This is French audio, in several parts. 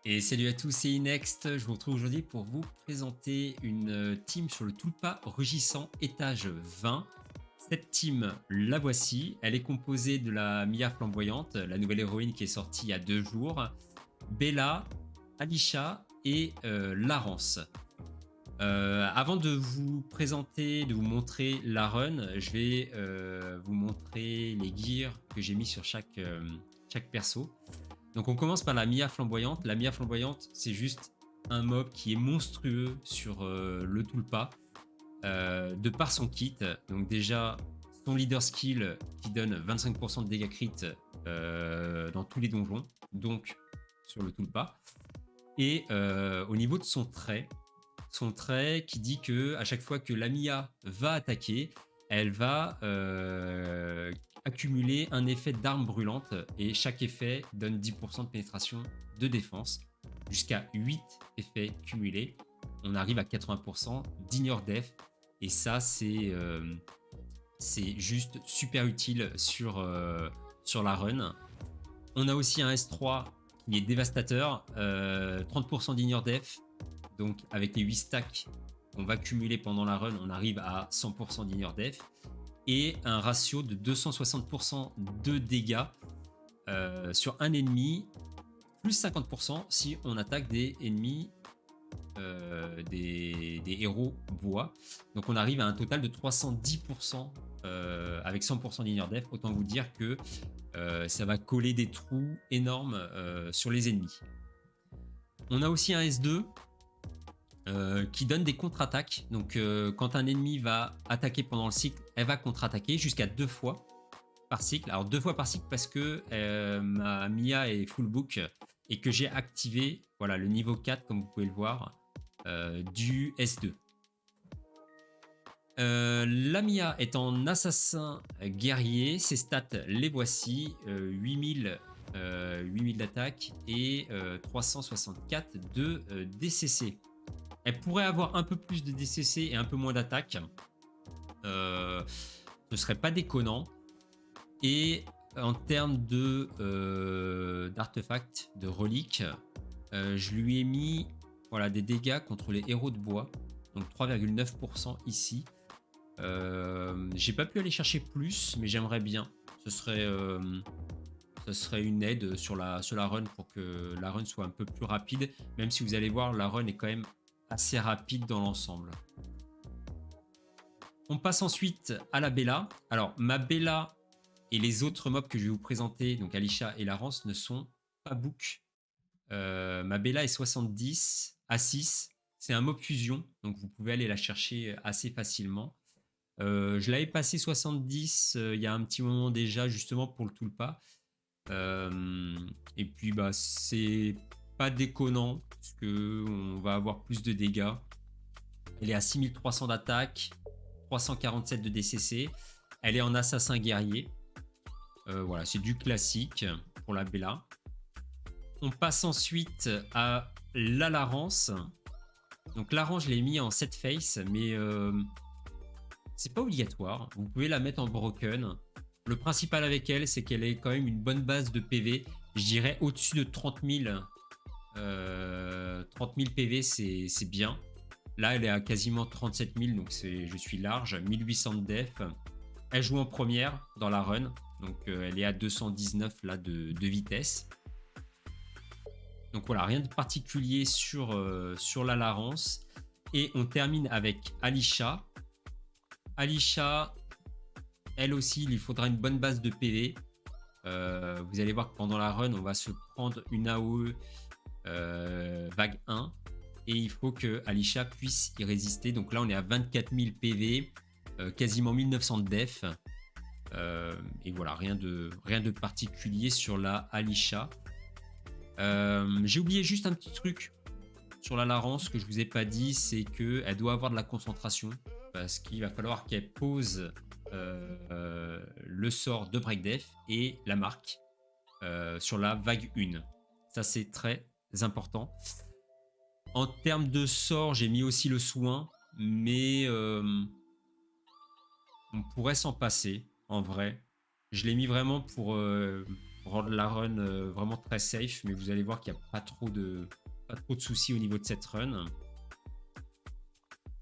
Et salut à tous, c'est Inext. Je vous retrouve aujourd'hui pour vous présenter une team sur le Tulpa rugissant étage 20. Cette team, la voici. Elle est composée de la Mia flamboyante, la nouvelle héroïne qui est sortie il y a 2 jours, Bella, Alisha et Larence. Avant de vous présenter, de vous montrer la run, je vais vous montrer les gears que j'ai mis sur chaque perso. Donc on commence par la Mia flamboyante. La Mia flamboyante, c'est juste un mob qui est monstrueux sur le Tulpa de par son kit. Donc déjà, son leader skill qui donne 25% de dégâts crit dans tous les donjons, donc sur le Tulpa. Et au niveau de son trait qui dit que à chaque fois que la Mia va attaquer, elle va accumuler un effet d'arme brûlante et chaque effet donne 10% de pénétration de défense jusqu'à 8 effets cumulés. On arrive à 80% d'ignore death et ça c'est juste super utile sur la run. On a aussi un S3 qui est dévastateur, 30% d'ignore death. Donc avec les 8 stacks qu'on va cumuler pendant la run, on arrive à 100% d'ignore death et un ratio de 260% de dégâts sur un ennemi, plus 50% si on attaque des ennemis, des héros bois. Donc on arrive à un total de 310% avec 100% d'ignore death. Autant vous dire que ça va coller des trous énormes sur les ennemis. On a aussi un S2 qui donne des contre-attaques. Donc quand un ennemi va attaquer pendant le cycle, elle va contre-attaquer jusqu'à 2 fois par cycle. Alors 2 fois par cycle parce que ma Mia est full book et que j'ai activé voilà, le niveau 4, comme vous pouvez le voir, du S2. La Mia est en assassin guerrier. Ses stats, les voici. 8000 d'attaque et 364 de DCC. Elle pourrait avoir un peu plus de DCC et un peu moins d'attaque. Ce serait pas déconnant. Et en termes d'artefacts, de reliques, je lui ai mis voilà, des dégâts contre les héros de bois. Donc 3,9% ici. J'ai pas pu aller chercher plus, mais j'aimerais bien. Ce serait une aide sur la run pour que la run soit un peu plus rapide. Même si vous allez voir, la run est quand même assez rapide dans l'ensemble. On passe ensuite à la Bella. Alors, ma Bella et les autres mobs que je vais vous présenter, donc Alisha et Larence, ne sont pas book. Ma Bella est 70 à 6. C'est un mob fusion, donc vous pouvez aller la chercher assez facilement. Je l'avais passé 70 il y a un petit moment déjà, justement pour le Tulpa. Et puis, bah, c'est pas déconnant, puisque on va avoir plus de dégâts. Elle est à 6300 d'attaque, 347 de DCC. Elle est en assassin guerrier. Voilà, c'est du classique pour la Bella. On passe ensuite à la Larence. Donc Larence, je l'ai mis en set face, mais c'est pas obligatoire. Vous pouvez la mettre en broken. Le principal avec elle, c'est qu'elle ait quand même une bonne base de PV. Je dirais au-dessus de 30 000. 30 000 PV, c'est bien. Là, elle est à quasiment 37 000, donc je suis large. 1800 de def. Elle joue en première dans la run. Donc elle est à 219 là, de vitesse. Donc voilà, rien de particulier sur la Larence. Et on termine avec Alisha. Alisha, elle aussi, il lui faudra une bonne base de PV. Vous allez voir que pendant la run, on va se prendre une AOE vague 1. Et il faut que Alisha puisse y résister. Donc là, on est à 24 000 PV, quasiment 1900 de def. Et voilà, rien de particulier sur la Alisha. J'ai oublié juste un petit truc sur la Larence que je vous ai pas dit, c'est qu'elle doit avoir de la concentration parce qu'il va falloir qu'elle pose le sort de Break Death et la marque sur la vague 1. Ça, c'est très important. En termes de sort, j'ai mis aussi le soin, mais on pourrait s'en passer, en vrai. Je l'ai mis vraiment rendre la run vraiment très safe, mais vous allez voir qu'il n'y a pas trop de soucis au niveau de cette run.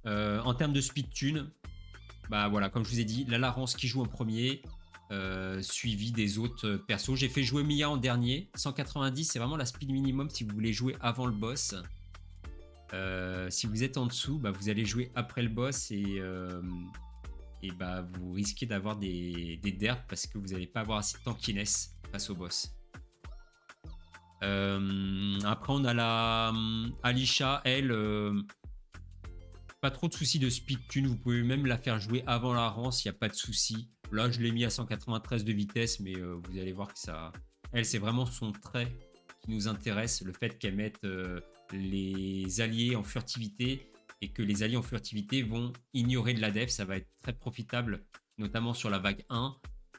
En termes de speed tune, bah voilà, comme je vous ai dit, la Larence qui joue en premier, suivi des autres persos. J'ai fait jouer Mia en dernier. 190, c'est vraiment la speed minimum si vous voulez jouer avant le boss. Si vous êtes en dessous, bah, vous allez jouer après le boss et bah, vous risquez d'avoir des derps parce que vous n'allez pas avoir assez de tankiness face au boss. Après, on a la Alisha, elle, pas trop de soucis de speed tune. Vous pouvez même la faire jouer avant la rance, il n'y a pas de souci. Là, je l'ai mis à 193 de vitesse, mais vous allez voir que ça. Elle, c'est vraiment son trait qui nous intéresse, le fait qu'elle mette les alliés en furtivité et que les alliés en furtivité vont ignorer de la def. Ça va être très profitable, notamment sur la vague 1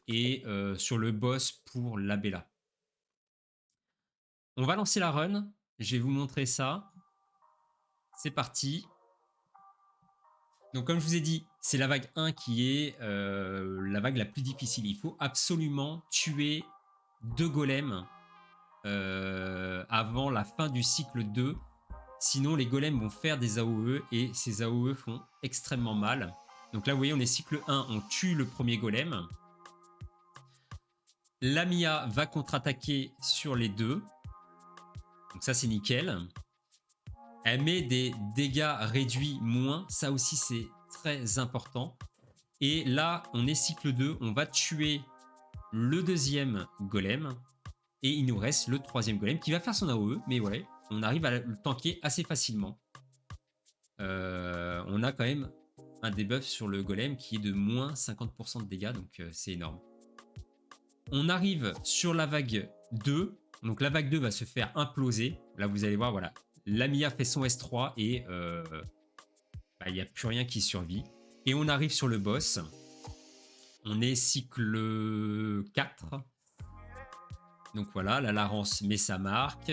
et sur le boss pour la Bella. On va lancer la run. Je vais vous montrer ça. C'est parti. Donc, comme je vous ai dit, c'est la vague 1 qui est la vague la plus difficile. Il faut absolument tuer 2 golems avant la fin du cycle 2. Sinon, les golems vont faire des AOE et ces AOE font extrêmement mal. Donc là, vous voyez, on est cycle 1, on tue le premier golem. Lamia va contre-attaquer sur les deux. Donc ça, c'est nickel. Elle met des dégâts réduits moins. Ça aussi, c'est très important. Et là, on est cycle 2. On va tuer le deuxième golem. Et il nous reste le troisième golem qui va faire son AOE. Mais ouais, on arrive à le tanker assez facilement. On a quand même un debuff sur le golem qui est de moins 50% de dégâts. Donc c'est énorme. On arrive sur la vague 2. Donc la vague 2 va se faire imploser. Là, vous allez voir, voilà. Lamia fait son S3 et il n'y a plus rien qui survit. Et on arrive sur le boss. On est cycle 4. Donc voilà, la Larence met sa marque.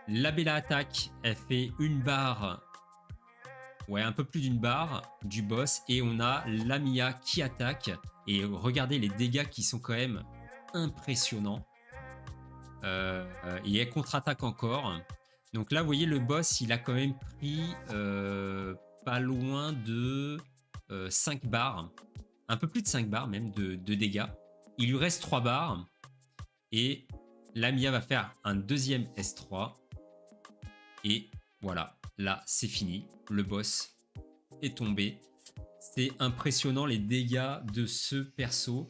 La Bella attaque, elle fait une barre. Ouais, un peu plus d'une barre du boss. Et on a Lamia qui attaque. Et regardez les dégâts qui sont quand même impressionnants. Et elle contre-attaque encore. Donc là, vous voyez, le boss, il a quand même pris pas loin de 5 barres. Un peu plus de 5 barres même de dégâts. Il lui reste 3 barres. Et Lamia va faire un deuxième S3. Et voilà, là, c'est fini. Le boss est tombé. C'est impressionnant les dégâts de ce perso.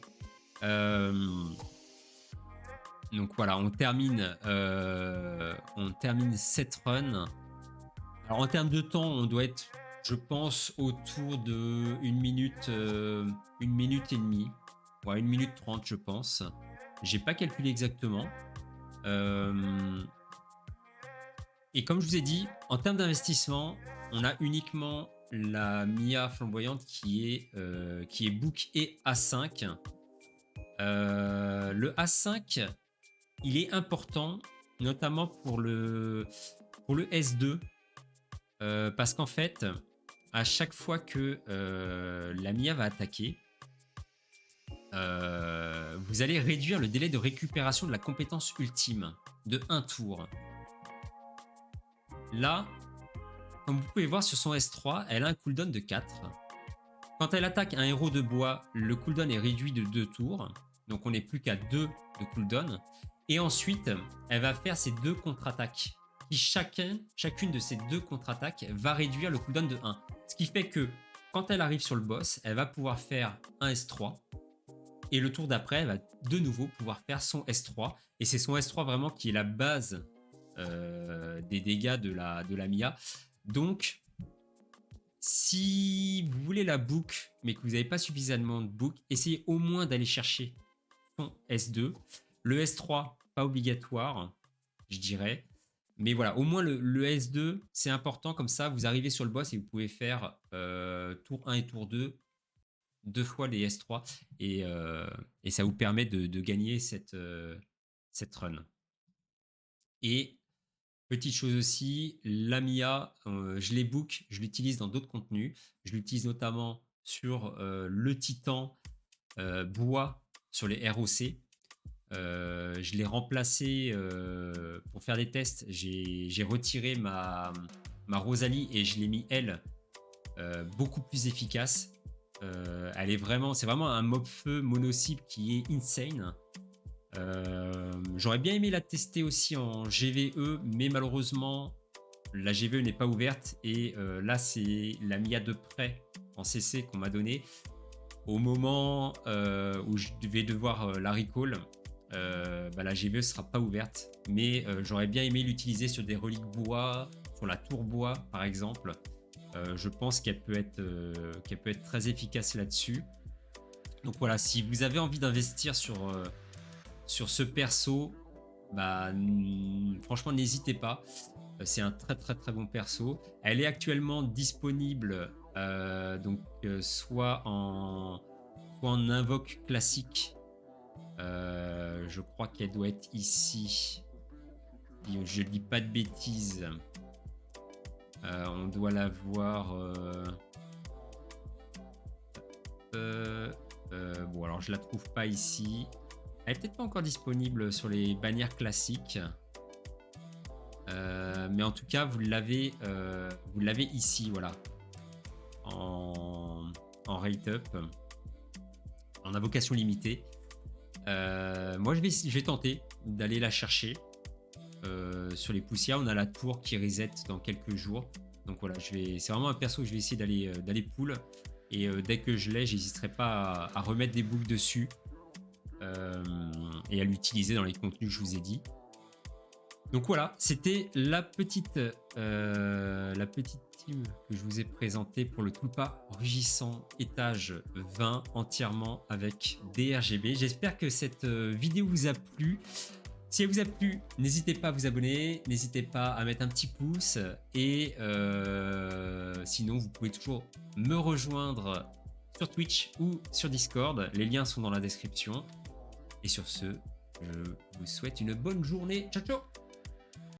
Donc voilà, on termine cette run. Alors en termes de temps, on doit être, je pense, autour de 1 minute et demie. Ouais, 1 minute 30, je pense. J'ai pas calculé exactement. Et comme je vous ai dit, en termes d'investissement, on a uniquement la Mia flamboyante qui est book et A5. Le A5, il est important, notamment pour le S2, parce qu'en fait, à chaque fois que la Mia va attaquer, vous allez réduire le délai de récupération de la compétence ultime de 1 tour. Là, comme vous pouvez voir sur son S3, elle a un cooldown de 4. Quand elle attaque un héros de bois, le cooldown est réduit de 2 tours. Donc on n'est plus qu'à 2 de cooldown. Et ensuite, elle va faire ses 2 contre-attaques. Et chacune de ces 2 contre-attaques va réduire le cooldown de 1. Ce qui fait que quand elle arrive sur le boss, elle va pouvoir faire un S3. Et le tour d'après, elle va de nouveau pouvoir faire son S3. Et c'est son S3 vraiment qui est la base des dégâts de la Mia. Donc, si vous voulez la book, mais que vous n'avez pas suffisamment de book, essayez au moins d'aller chercher son S2. Le S3, pas obligatoire, je dirais. Mais voilà, au moins le S2, c'est important. Comme ça, vous arrivez sur le boss et vous pouvez faire tour 1 et tour 2, 2 fois les S3. Et ça vous permet de gagner cette run. Et petite chose aussi, Lamia, je les book, je l'utilise dans d'autres contenus. Je l'utilise notamment sur le Titan bois, sur les ROC. Je l'ai remplacé pour faire des tests. J'ai retiré ma Rosalie et je l'ai mis elle beaucoup plus efficace. Elle est vraiment, c'est vraiment un mob feu mono-cible qui est insane. J'aurais bien aimé la tester aussi en GVE, mais malheureusement la GVE n'est pas ouverte et là c'est la MIA de prêt en CC qu'on m'a donné au moment où je vais devoir la recall. La GVE sera pas ouverte, mais j'aurais bien aimé l'utiliser sur des reliques bois, sur la tour bois par exemple. Je pense qu'elle peut être très efficace là-dessus. Donc voilà, si vous avez envie d'investir sur ce perso, franchement n'hésitez pas. C'est un très très très bon perso. Elle est actuellement disponible soit en invoque classique. Je crois qu'elle doit être ici. Je dis pas de bêtises. On doit la voir. Bon, alors je la trouve pas ici. Elle est peut-être pas encore disponible sur les bannières classiques. Mais en tout cas, vous l'avez ici, voilà. En rate up. En invocation limitée. Moi, je vais tenter d'aller la chercher. Sur les poussières, on a la tour qui reset dans quelques jours. Donc voilà, c'est vraiment un perso que je vais essayer d'aller pull. Et dès que je l'ai, j'hésiterai pas à remettre des boucles dessus et à l'utiliser dans les contenus que je vous ai dit. Donc voilà, c'était la petite team que je vous ai présentée pour le Tulpa rugissant étage 20 entièrement avec DRGB. J'espère que cette vidéo vous a plu. Si elle vous a plu, n'hésitez pas à vous abonner, n'hésitez pas à mettre un petit pouce et sinon vous pouvez toujours me rejoindre sur Twitch ou sur Discord. Les liens sont dans la description. Et sur ce, je vous souhaite une bonne journée. Ciao ciao!